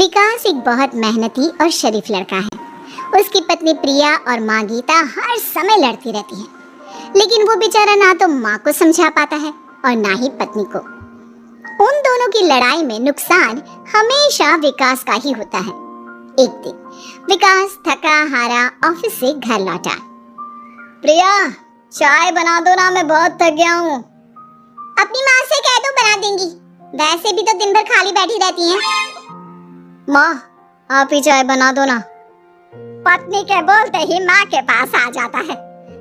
विकास एक बहुत मेहनती और शरीफ लड़का है। उसकी पत्नी प्रिया और माँ गीता हर समय लड़ती रहती हैं, लेकिन वो बेचारा ना तो माँ को समझा पाता है और ना ही पत्नी को। उन दोनों की लड़ाई में नुकसान हमेशा विकास का ही होता है। एक दिन विकास थका हारा ऑफिस से घर लौटा। प्रिया, चाय बना दो ना, मैं बहुत थक गया हूँ। अपनी माँ से कह दो, बना देंगी। वैसे भी तो दिन भर खाली बैठी रहती हैं। माँ, आप ही चाय बना दो ना। पत्नी के बोलते ही माँ के पास आ जाता है।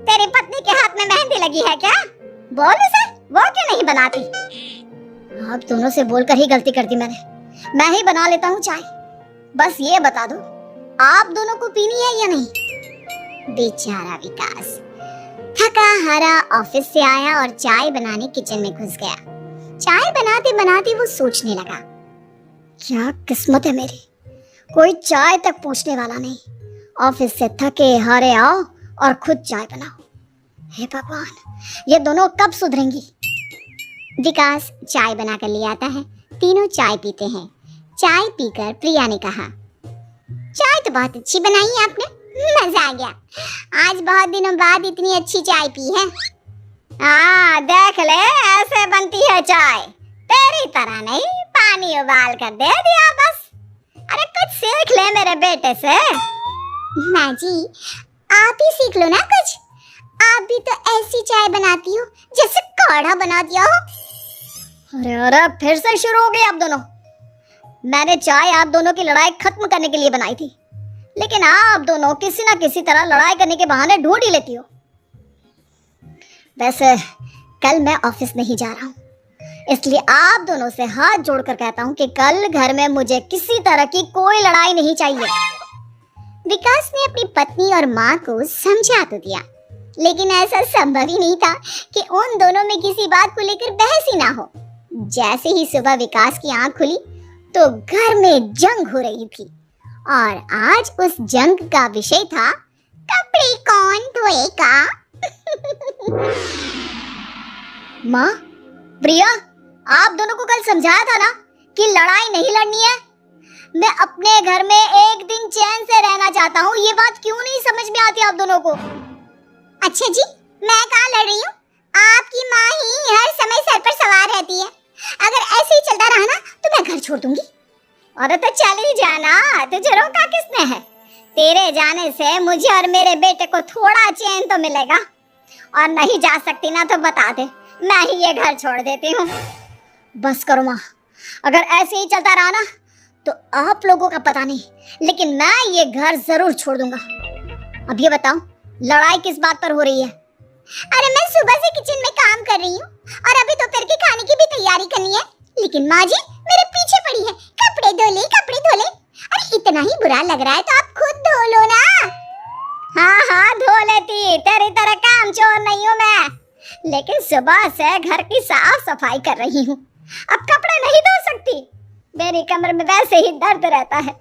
तेरी पत्नी के हाथ में मेहंदी लगी है क्या? बोल उसे, वो क्यों नहीं बनाती? आप दोनों से बोलकर ही गलती कर दी मैंने। मैं ही बना लेता हूँ चाय। बस ये बता दो, आप दोनों को पीनी है या नहीं? बेचारा विकास थका हारा ऑफिस से आया और चाय बनाने किचन में घुस गया। चाय बनाते बनाते वो सोचने लगा, क्या किस्मत है मेरी, कोई चाय तक पूछने वाला नहीं। ऑफिस से थके हारे आओ और खुद चाय बनाओ। हे भगवान, ये दोनों कब सुधरेंगी? विकास चाय बनाकर ले आता है। तीनों चाय पीते हैं। चाय पीकर प्रिया ने कहा, चाय तो बहुत अच्छी बनाई है आपने, मजा आ गया। आज बहुत दिनों बाद इतनी अच्छी चाय पी है। हाँ, देख ले, ऐसे बनती है चाय, तेरी तरह नहीं, पानी उबाल कर दे दिया बस। अरे कुछ सीख ले मेरे बेटे से। माँ जी, आप ही सीख लो ना कुछ। आप भी तो ऐसी चाय बनाती हो जैसे काढ़ा बना दिया हो। अरे अरे, फिर से शुरू हो गए आप दोनों। मैंने चाय आप दोनों की लड़ाई खत्म करने के लिए बनाई थी, लेकिन आप दोनों किसी ना किसी तरह लड़ाई करने के बहाने ढूंढ ही लेती हो। वैसे कल मैं ऑफिस नहीं जा रहा हूँ, इसलिए आप दोनों से हाथ जोड़कर कहता हूँ कि कल घर में मुझे किसी तरह की कोई लड़ाई नहीं चाहिए। विकास ने अपनी पत्नी और माँ को समझा तो दिया, लेकिन ऐसा संभव ही नहीं था कि उन दोनों में किसी बात को लेकर बहस ही ना हो। जैसे ही सुबह विकास की आंख खुली तो घर में जंग हो रही थी, और आज उस जंग का विषय था, कपड़े कौन धोएगा। माँ, प्रिया, आप दोनों को कल समझाया था ना कि लड़ाई नहीं लड़नी है। मैं अपने घर में एक दिन चैन से रहना चाहता हूँ, ये बात क्यों नहीं समझ में आती आप दोनों को? अच्छा जी, मैं कहाँ लड़ रही हूँ? आपकी माँ ही हर समय सर पर सवार रहती है। अगर ऐसे ही चलता रहा ना तो मैं घर छोड़ दूंगी। अरे तो चली जाना, तुझे रोका किसने है? तेरे जाने से मुझे और मेरे बेटे को थोड़ा चैन तो मिलेगा। और नहीं जा सकती ना तो बता दे, मैं ही ये घर छोड़ देती हूँ। बस करो माँ, अगर ऐसे ही चलता रहा ना तो आप लोगों का पता नहीं, लेकिन मैं ये घर जरूर छोड़ दूंगा। अब ये बताओ, लड़ाई किस बात पर हो रही है? अरे मैं सुबह से किचन में काम कर रही हूँ और अभी दोपहर के खाने की भी तैयारी करनी है, लेकिन माँ जी मेरे पीछे पड़ी है, कपड़े धो ले, कपड़े धो ले। अरे इतना ही बुरा लग रहा है तो आप खुद धो लो ना। हाँ हाँ, धो लेती, तेरी तरह काम चोर नहीं हूँ मैं, लेकिन सुबह से घर की साफ सफाई कर रही हूँ, अब कपड़े नहीं धो सकती। मेरी कमर में वैसे ही दर्द रहता है,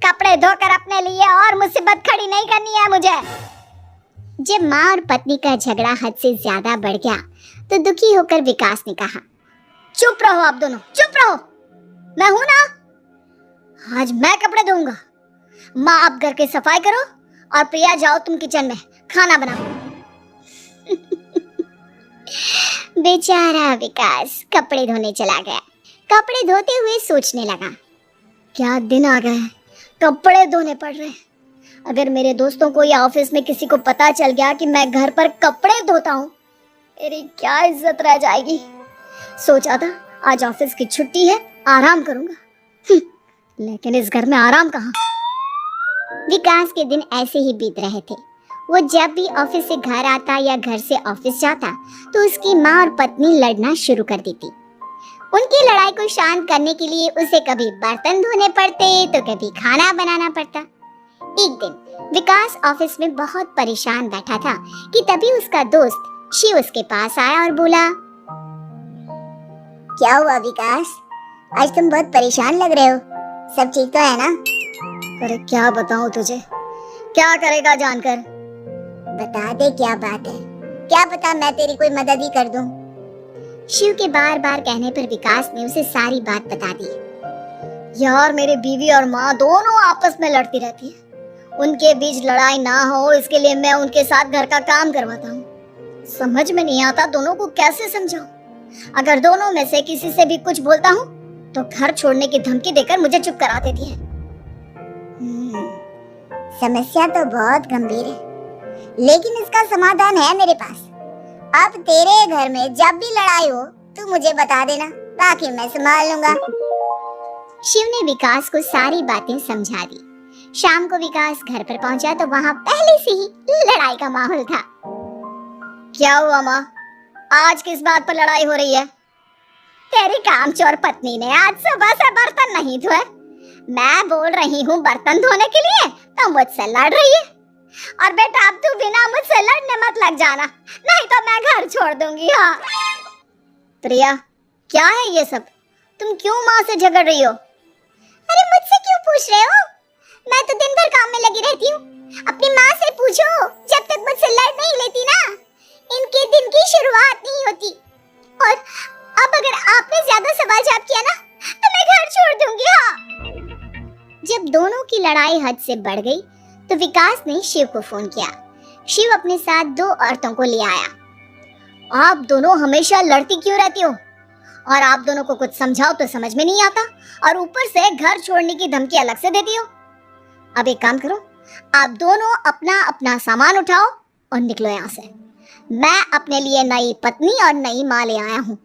कपड़े धोकर अपने लिए और मुसीबत खड़ी नहीं करनी है मुझे। जब माँ और पत्नी का झगड़ा हद से ज्यादा बढ़ गया तो दुखी होकर विकास ने कहा, चुप रहो आप दोनों, चुप रहो। मैं हूं ना, आज मैं कपड़े धोऊंगा। माँ, आप घर की सफाई करो और प्रिया, जाओ तुम किचन में खाना बनाओ। बेचारा विकास कपड़े धोने चला गया। कपड़े धोते हुए सोचने लगा, क्या दिन आ गए, कपड़े धोने पड़ रहे। अगर मेरे दोस्तों को या ऑफिस में किसी को पता चल गया कि मैं घर पर कपड़े धोता हूँ, मेरी क्या इज्जत रह जाएगी। सोचा था आज ऑफिस की छुट्टी है, आराम करूंगा, लेकिन इस घर में आराम कहाँ। विकास के दिन ऐसे ही बीत रहे थे। वो जब भी ऑफिस से घर आता या घर से ऑफिस जाता तो उसकी माँ और पत्नी लड़ना शुरू कर देती। उनकी लड़ाई को शांत करने के लिए उसे कभी बर्तन धोने पड़ते तो कभी खाना बनाना पड़ता। एक दिन विकास ऑफिस में बहुत परेशान बैठा था कि तभी उसका दोस्त शिव उसके पास आया और बोला, क्या हुआ विकास, आज तुम बहुत परेशान लग रहे हो, सब ठीक तो है ना? अरे क्या बताऊं तुझे, क्या करेगा जानकर? बता दे क्या बात है, क्या पता मैं तेरी कोई मदद ही कर दूं। शिव के बार बार कहने पर विकास ने उसे सारी बात बता दी। यार मेरी बीवी और माँ दोनों आपस में लड़ती रहती है। उनके बीच लड़ाई ना हो इसके लिए मैं उनके साथ घर का काम करवाता हूँ। समझ में नहीं आता दोनों को कैसे समझाऊं। अगर दोनों में से किसी से भी कुछ बोलता हूँ तो घर छोड़ने की धमकी देकर मुझे चुप करा देती है। समस्या तो बहुत गंभीर है, लेकिन इसका समाधान है मेरे पास। अब तेरे घर में जब भी लड़ाई हो तू मुझे बता देना, बाकी मैं संभाल लूंगा। शिव ने विकास को सारी बातें समझा दी। शाम को विकास घर पर पहुंचा तो वहां पहले से ही लड़ाई का माहौल था। क्या हुआ माँ, आज किस बात पर लड़ाई हो रही है? तेरी कामचोर पत्नी ने आज सुबह से बर्तन नहीं धोए। मैं बोल रही हूँ बर्तन धोने के लिए तो मुझसे लड़ रही है। और बेटा अब तू बिना मुझसे लड़ने मत लग जाना, नहीं तो मैं घर छोड़ दूंगी। हाँ प्रिया, क्या है ये सब? तुम क्यों माँ से झगड़ रही हो? अरे मुझसे क्यों पूछ रहे हो? मैं तो दिन भर काम में लगी रहती हूँ। अपनी माँ से पूछो, जब तक मुझसे लड़ नहीं लेती ना इनके दिन की शुरुआत नहीं होती। और अब अगर आपने ज्यादा सवाल जवाब किया ना तो मैं घर छोड़ दूंगी। हाँ। जब दोनों की लड़ाई हद से बढ़ गई तो विकास ने शिव को फोन किया। शिव अपने साथ 2 औरतों को ले आया। आप दोनों हमेशा लड़ती क्यों रहती हो? और आप दोनों को कुछ समझाओ तो समझ में नहीं आता, और ऊपर से घर छोड़ने की धमकी अलग से देती हो। अब एक काम करो, आप दोनों अपना अपना सामान उठाओ और निकलो यहाँ से। मैं अपने लिए नई पत्नी और नई माँ ले आया हूँ।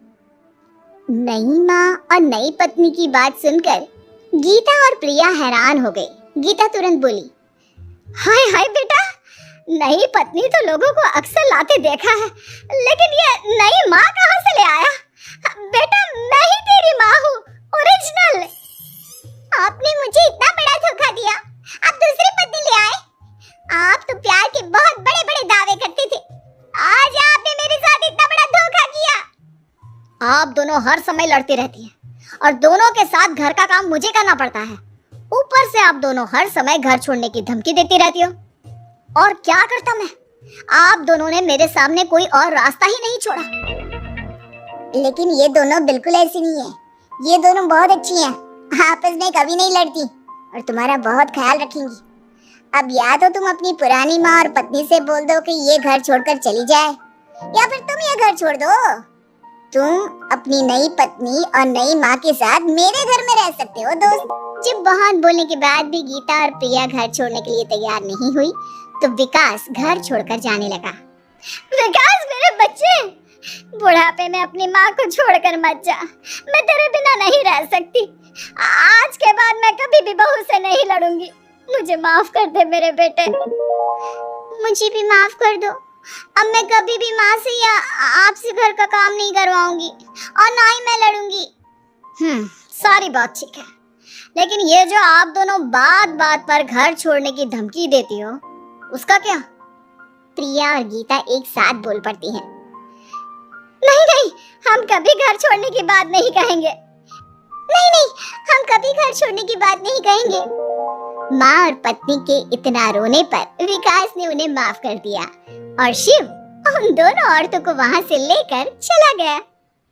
नई माँ और नई पत्नी की बात सुनकर गीता और प्रिया हैरान हो गई। गीता तुरंत बोली, हाय हाय बेटा, नई पत्नी तो लोगों को अक्सर लाते देखा है, लेकिन ये नई माँ कहाँ से ले आया? बेटा मैं ही तेरी माँ हूँ, ओरिजिनल। आपने मुझे इतना बड़ा धोखा दिया, आप दूसरी पत्नी ले आए। आप तो प्यार के बहुत बड़े बड़े दावे करते थे, आज आपने मेरे साथ इतना बड़ा धोखा किया। आप दोनों हर समय लड़ती रहती हैं और दोनों के साथ घर का काम मुझे करना पड़ता है। ऊपर से आप दोनों हर समय घर छोड़ने की धमकी देती रहती हो। और क्या करता मैं? आप दोनों ने मेरे सामने कोई और रास्ता ही नहीं छोड़ा। लेकिन ये दोनों बिल्कुल ऐसी नहीं है। ये दोनों बहुत अच्छी हैं, आपस में कभी नहीं लड़ती और तुम्हारा बहुत ख्याल रखेंगी। अब या तो तुम अपनी पुरानी माँ और पत्नी से बोल दो कि ये घर छोड़कर चली जाए, या फिर तुम ये घर छोड़ दो। तुम अपनी नई पत्नी और नई माँ के साथ मेरे घर में रह सकते हो दोस्त। जब बहुत बोलने के बाद भी गीता और प्रिया घर छोड़ने के लिए तैयार नहीं हुई तो विकास घर छोड़कर जाने लगा। विकास मेरे बच्चे, बुढ़ापे में अपनी माँ को छोड़कर मत जा, मैं तेरे बिना नहीं रह सकती। आज के बाद मैं कभी भी बहू से नहीं लड़ूंगी। मुझे माफ कर दे मेरे बेटे। मुझे भी माफ कर दो। अब मैं कभी भी माँ से या आपसे घर का काम नहीं करवाऊंगी और ना ही मैं लड़ूंगी। सारी बात ठीक है, लेकिन ये जो आप दोनों बात बात पर घर छोड़ने की धमकी देती हो, उसका क्या? प्रिया और गीता एक साथ बोल पड़ती हैं। नहीं नहीं, हम कभी घर छोड़ने की बात नहीं कहेंगे। नहीं नहीं, हम कभी घर छोड़ने की बात नहीं कहेंगे। माँ और पत्नी के इतना रोने पर विकास ने उन्हें माफ कर दिया और शिव उन दोनों औरतों को वहां से लेकर चला गया।